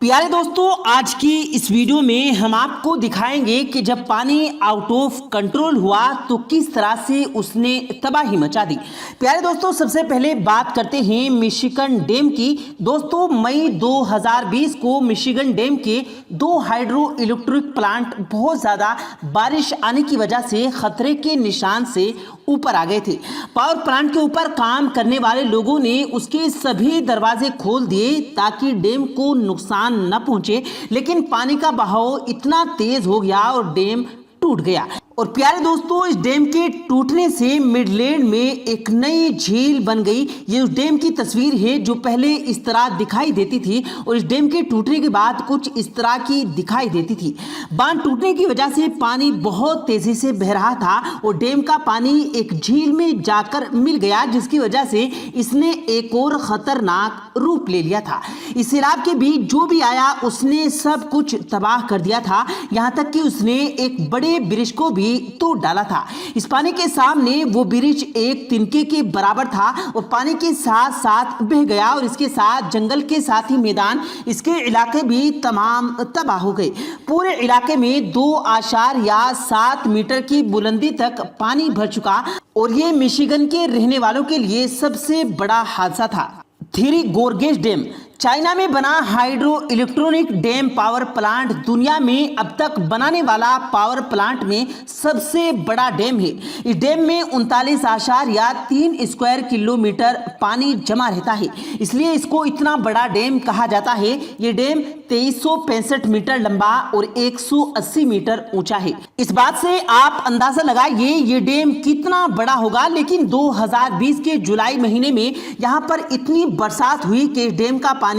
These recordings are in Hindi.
प्यारे दोस्तों, आज की इस वीडियो में हम आपको दिखाएंगे कि जब पानी आउट ऑफ कंट्रोल हुआ तो किस तरह से उसने तबाही मचा दी। प्यारे दोस्तों, सबसे पहले बात करते हैं मिशिगन डैम की। दोस्तों, मई 2020 को मिशिगन डैम के 2 हाइड्रो इलेक्ट्रिक प्लांट बहुत ज़्यादा बारिश आने की वजह से खतरे के निशान से ऊपर आ गए थे। पावर प्लांट के ऊपर काम करने वाले लोगों ने उसके सभी दरवाजे खोल दिए ताकि डैम को नुकसान न पहुंचे, लेकिन पानी का बहाव इतना तेज हो गया और डैम टूट गया। और प्यारे दोस्तों, इस डैम के टूटने से मिडलैंड में एक नई झील बन गई। ये उस डैम की तस्वीर है जो पहले इस तरह दिखाई देती थी और इस डैम के टूटने के बाद कुछ इस तरह की दिखाई देती थी। बांध टूटने की वजह से पानी बहुत तेजी से बह रहा था और डैम का पानी एक झील में जाकर मिल गया, जिसकी वजह से इसने एक और खतरनाक रूप ले लिया था। इस सैलाब के बीच जो भी आया उसने सब कुछ तबाह कर दिया था, यहाँ तक कि उसने एक बड़े ब्रिज को भी तोड़ डाला था। इस पानी के सामने वो ब्रिज एक तिनके के बराबर था और पानी के साथ साथ बह गया और इसके साथ जंगल के साथ ही मैदान, इसके इलाके भी तमाम तबाह हो गए। पूरे इलाके में 2.7 मीटर की बुलंदी तक पानी भर चुका और ये मिशिगन के रहने वालों के लिए सबसे बड़ा हादसा था। थ्री गोर्गेस डैम चाइना में बना hydro electronic dam power plant दुनिया में अब तक बनाने वाला पावर प्लांट में सबसे बड़ा डैम है। इस डैम में 39.3 स्क्वायर किलोमीटर पानी जमा रहता है, इसलिए इसको इतना बड़ा डैम कहा जाता है। ये डैम 2365 मीटर लंबा और 180 मीटर ऊंचा है। इस बात से आप अंदाजा लगाइए ये डैम कितना बड़ा होगा। लेकिन 2020 के जुलाई महीने में यहाँ पर इतनी बरसात हुई कि डैम का पानी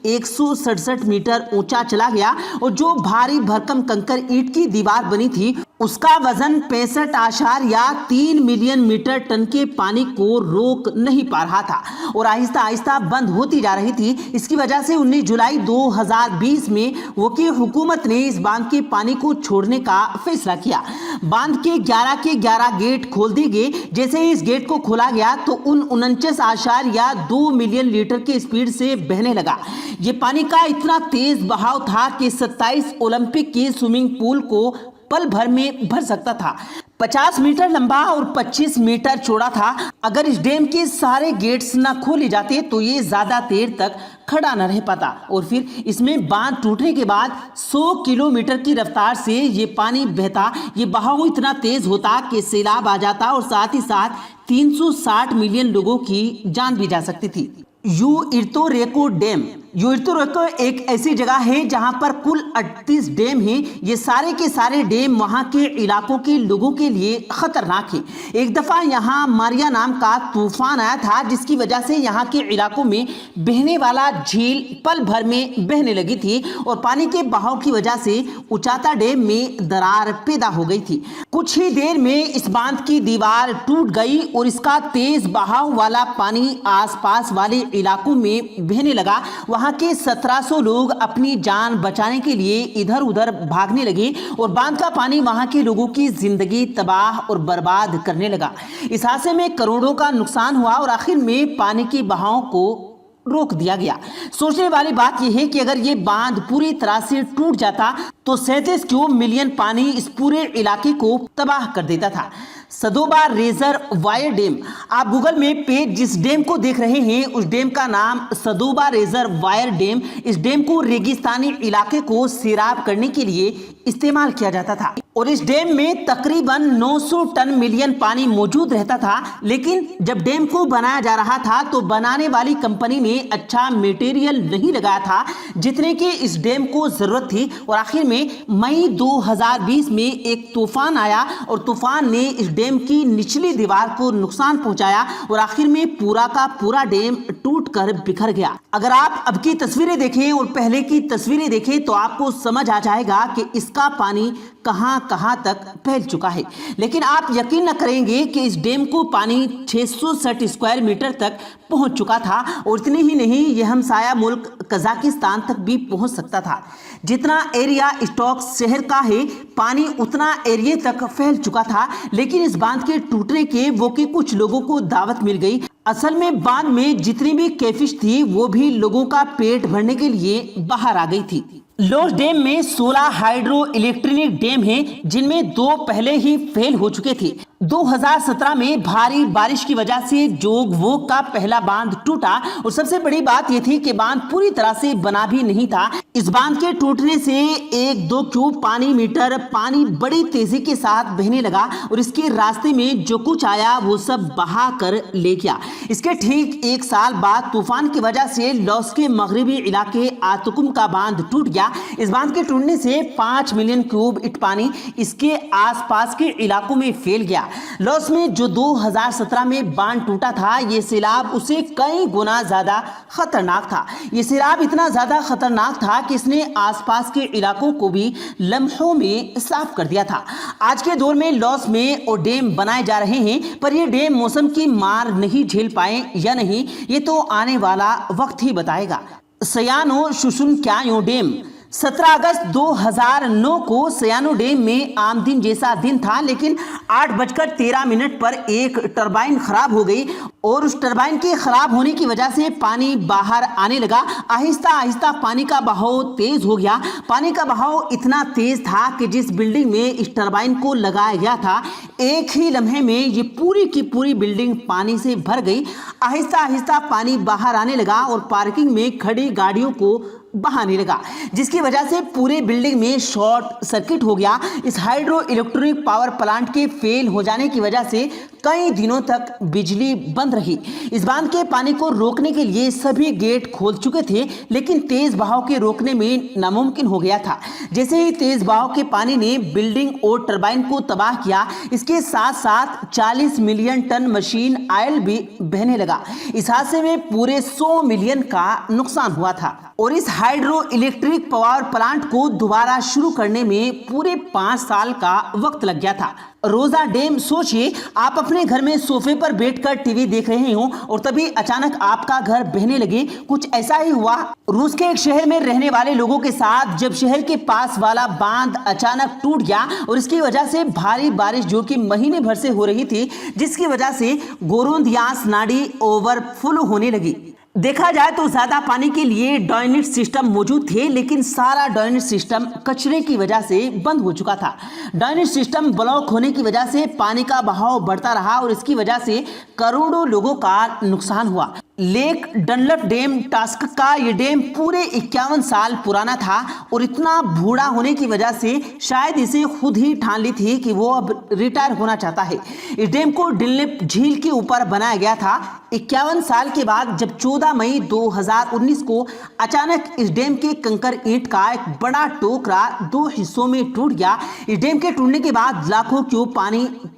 167 मीटर ऊंचा चला गया और जो भारी भरकम कंकर ईंट की दीवार बनी थी उसका वजन 65.3 मिलियन मीटर टन के पानी को रोक नहीं पा रहा था और आहिस्ता आहिस्ता बंद होती जा रही थी। इसकी वजह से 19 जुलाई 2020 में वकी हुकूमत ने इस बांध के पानी को छोड़ने का फैसला किया। बांध के 11 गेट खोल दिए गए। जैसे ही इस गेट को खोला गया तो 49.2 मिलियन लीटर की स्पीड से बहने लगा। ये पानी का इतना तेज बहाव था कि 27 ओलंपिक की स्विमिंग पूल को पल भर में भर सकता था। 50 मीटर लंबा और 25 मीटर चौड़ा था। अगर इस डैम के सारे गेट्स ना खोले जाते तो ये ज्यादा देर तक खड़ा न रह पाता और फिर इसमें बांध टूटने के बाद 100 किलोमीटर की रफ्तार से ये पानी बहता। ये बहाव इतना तेज होता कि सैलाब आ जाता और साथ ही साथ 360 मिलियन लोगों की जान भी जा सकती थी। युइर्तोरेको डैम एक ऐसी जगह है जहां पर कुल 38 डैम हैं। ये सारे के सारे डैम वहां के इलाकों के लोगों के लिए खतरनाक है। एक दफा यहां मारिया नाम का तूफान आया था, जिसकी वजह से यहां के इलाकों में बहने वाला झील पल भर में बहने लगी थी और पानी के बहाव की वजह से उचाता डैम में दरार पैदा हो गई थी। कुछ ही देर में इस बांध की दीवार टूट गई और इसका तेज बहाव वाला पानी आसपास वाले इलाकों में बहने लगा। वहां के 1700 लोग अपनी जान बचाने के लिए इधर उधर भागने लगे और बांध का पानी वहां के लोगों की जिंदगी तबाह और बर्बाद करने लगा। इस हादसे में करोड़ों का नुकसान हुआ और आखिर में पानी के बहाव को रोक दिया गया। सोचने वाली बात यह है कि अगर ये बांध पूरी तरह से टूट जाता तो 37 मिलियन पानी इस पूरे इलाके को तबाह कर देता था। सदोबा रिजर्वायर डैम, आप गूगल में पे जिस डैम को देख रहे हैं उस डैम का नाम सदोबा रिजर्वायर डैम। इस डैम को रेगिस्तानी इलाके को सैराब करने के लिए इस्तेमाल किया जाता था और इस डैम में तकरीबन 900 टन मिलियन पानी मौजूद रहता था। लेकिन जब डैम को बनाया जा रहा था तो बनाने वाली कंपनी ने अच्छा मटेरियल नहीं लगाया था जितने की इस डैम को जरूरत थी और आखिर में मई 2020 में एक तूफान आया और तूफान ने इस डैम की निचली दीवार को नुकसान पहुंचाया और आखिर में पूरा का पूरा डैम टूटकर बिखर गया। अगर आप अब की तस्वीरें देखें और पहले की तस्वीरें देखें तो आपको समझ आ जाएगा कि इसका पानी कहां कहां तक फैल चुका है। लेकिन आप यकीन न करेंगे कि इस डैम को पानी 660 स्क्वायर मीटर तक पहुंच चुका था और इतनी ही नहीं, यह हमसाया मुल्क कजाकिस्तान तक भी पहुंच सकता था। जितना एरिया स्टॉक शहर का है, पानी उतना एरिया तक फैल चुका था। लेकिन इस बांध के टूटने के वो के कुछ लोगों को दावत मिल गई। असल में बांध में जितनी भी कैफिश थी वो भी लोगों का पेट भरने के लिए बाहर आ गई थी। लॉस डैम में 16 हाइड्रो इलेक्ट्रिक डैम हैं, जिनमें 2 पहले ही फेल हो चुके थे। 2017 में भारी बारिश की वजह से जोग वोग का पहला बांध टूटा और सबसे बड़ी बात यह थी कि बांध पूरी तरह से बना भी नहीं था। इस बांध के टूटने से 1-2 क्यूब मीटर पानी बड़ी तेजी के साथ बहने लगा और इसके रास्ते में जो कुछ आया वो सब बहा कर ले गया। इसके ठीक 1 साल बाद तूफान की वजह से लॉस के मगरबी इलाके आतुकुम का बांध टूट गया। इस बांध के टूटने से 5 मिलियन क्यूब ईट पानी इसके आसपास के इलाकों में फैल गया। लॉस में जो 2017 में बांध टूटा था, ये सैलाब उसे कई गुना ज्यादा खतरनाक था। ये सैलाब इतना ज्यादा खतरनाक था कि इसने आसपास के इलाकों को भी लम्हों में साफ कर दिया था। आज के दौर में लॉस में और डैम बनाए जा रहे हैं, पर ये डैम मौसम की मार नहीं झेल पाए या नहीं, ये तो आने वाला वक्त ही बताएगा। सयानो शुशुनक्यायो डैम 17 अगस्त 2009 को सयानो डैम में आम दिन जैसा दिन था, लेकिन 8:13 पर एक टरबाइन खराब हो गई और उस टरबाइन के खराब होने की वजह से पानी बाहर आने लगा। आहिस्ता आहिस्ता पानी का बहाव तेज हो गया। पानी का बहाव इतना तेज था कि जिस बिल्डिंग में इस टरबाइन को लगाया गया था, एक ही लम्हे में ये पूरी की पूरी बिल्डिंग पानी से भर गई। आहिस्ता आहिस्ता पानी बाहर आने लगा और पार्किंग में खड़ी गाड़ियों को बहाने लगा, जिसकी वजह से पूरे बिल्डिंग में शॉर्ट सर्किट हो गया। इस हाइड्रो इलेक्ट्रिक पावर प्लांट के फेल हो जाने की वजह से कई दिनों तक बिजली बंद रही। इस बांध के पानी को रोकने के लिए सभी गेट खोल चुके थे, लेकिन तेज बहाव के रोकने में नामुमकिन हो गया था। जैसे ही तेज बहाव के पानी ने बिल्डिंग और टरबाइन को तबाह किया, इसके साथ साथ 40 मिलियन टन मशीन ऑयल भी बहने लगा। इस हादसे में पूरे 100 मिलियन का नुकसान हुआ था और इस हाइड्रो इलेक्ट्रिक पावर प्लांट को दोबारा शुरू करने में पूरे 5 साल का वक्त लग गया था। रोजा डैम, सोचिए आप अपने घर में सोफे पर बैठकर टीवी देख रहे हो और तभी अचानक आपका घर बहने लगे। कुछ ऐसा ही हुआ रूस के एक शहर में रहने वाले लोगों के साथ, जब शहर के पास वाला बांध अचानक टूट गया और इसकी वजह से भारी बारिश जो कि महीने भर से हो रही थी, जिसकी वजह से गोरोंदियास नाडी ओवरफ्लो होने लगी। देखा जाए तो ज्यादा पानी के लिए ड्रेनेज सिस्टम मौजूद थे, लेकिन सारा ड्रेनेज सिस्टम कचरे की वजह से बंद हो चुका था। ड्रेनेज सिस्टम ब्लॉक होने की वजह से पानी का बहाव बढ़ता रहा और इसकी वजह से करोड़ों लोगों का नुकसान हुआ। लेक डनलप डैम टास्क का ये डैम पूरे 51 साल पुराना था और इतना बूढ़ा होने की वजह से शायद इसे खुद ही ठान ली थी कि वो अब रिटायर होना चाहता है। इस डैम को डनलप झील के ऊपर बनाया गया था। 51 साल के बाद जब 14 मई 2019 को अचानक इस डैम के कंकर ईंट का एक बड़ा टोकरा 2 हिस्सों में टूट गया। इस डैम के टूटने के बाद लाखों क्यूब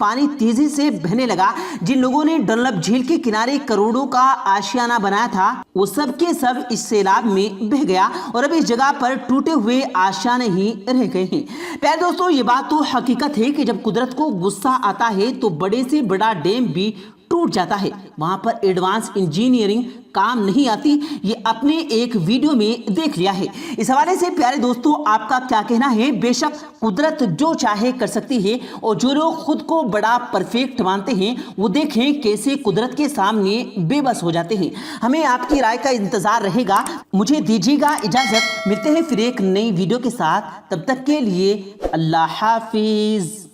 पानी तेजी से बहने लगा। जिन लोगों ने डनलप झील के किनारे करोड़ों का आशियाना बनाया था, वो सब के सब इस सैलाब में बह गया और अब इस जगह पर टूटे हुए आशियाने ही रह गए हैं। प्यारे दोस्तों, ये बात तो हकीकत है कि जब कुदरत को गुस्सा आता है तो बड़े से बड़ा डैम भी टूट जाता है। वहां पर एडवांस इंजीनियरिंग काम नहीं आती। ये अपने एक वीडियो में देख लिया है। इस हवाले से प्यारे दोस्तों, आपका क्या कहना है? बेशक कुदरत जो चाहे कर सकती है और जो लोग खुद को बड़ा परफेक्ट मानते हैं वो देखें कैसे कुदरत के सामने बेबस हो जाते हैं। हमें आपकी राय का इंतजार रहेगा। मुझे दीजिएगा इजाजत, मिलते हैं फिर एक नई वीडियो के साथ। तब तक के लिए अल्लाह हाफिज।